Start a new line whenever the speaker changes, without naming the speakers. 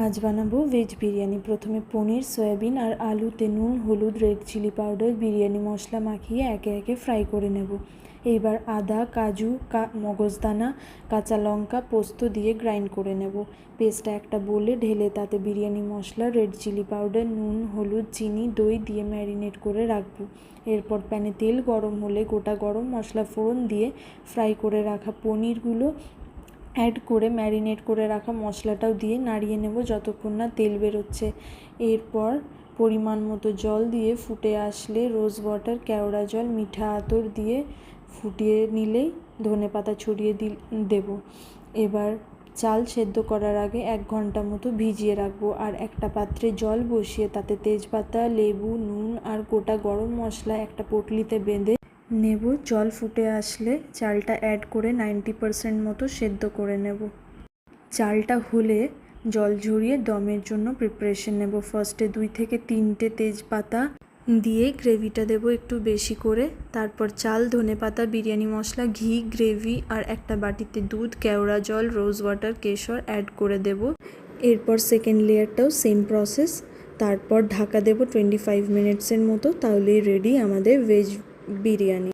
আজ বানাবো ভেজ বিরিয়ানি। প্রথমে পনির, সয়াবিন আর আলুতে নুন, হলুদ, রেড চিলি পাউডার, বিরিয়ানি মশলা মাখিয়ে একে একে ফ্রাই করে নেব। এইবার আদা, কাজু, মগজদানা, কাঁচা লঙ্কা, পোস্ত দিয়ে গ্রাইন্ড করে নেব। পেস্টটা একটা বোলে ঢেলে তাতে বিরিয়ানি মশলা, রেড চিলি পাউডার, নুন, হলুদ, চিনি, দই দিয়ে ম্যারিনেট করে রাখবো। এরপর প্যানে তেল গরম হলে গোটা গরম মশলা ফোড়ন দিয়ে ফ্রাই করে রাখা পনিরগুলো অ্যাড করে ম্যারিনেট করে রাখা মশলাটাও দিয়ে নাড়িয়ে নেব যতক্ষণ না তেল বেরোচ্ছে। এরপর পরিমাণ মতো জল দিয়ে ফুটে আসলে রোজ ওয়াটার, কেওড়া জল, মিঠা আতর দিয়ে ফুটিয়ে নিলেই ধনেপাতা ছড়িয়ে দেব। এবার চাল সেদ্ধ করার আগে 1 ঘন্টা মতো ভিজিয়ে রাখবো। আর একটা পাত্রে জল বসিয়ে তাতে তেজপাতা, লেবু, নুন আর গোটা গরম মশলা একটা পটলিতে বেঁধে নেব। জল ফুটে আসলে চালটা অ্যাড করে 90% মতো সেদ্ধ করে নেব। চালটা হলে জল ঝরিয়ে দমের জন্য প্রিপারেশন নেব। ফার্স্টে 2 থেকে 3টে তেজপাতা দিয়ে গ্রেভিটা দেব একটু বেশি করে। তারপর চাল, ধনেপাতা, বিরিয়ানি মশলা, ঘি, গ্রেভি আর একটা বাটিতে দুধ, কেওড়া জল, রোজ ওয়াটার, কেশর অ্যাড করে দেব। এরপর সেকেন্ড লেয়ারটাও সেম প্রসেস। তারপর ঢাকা দেব 25 মিনিটসের মতো। তাহলেই রেডি আমাদের ভেজ বিরিয়ানি।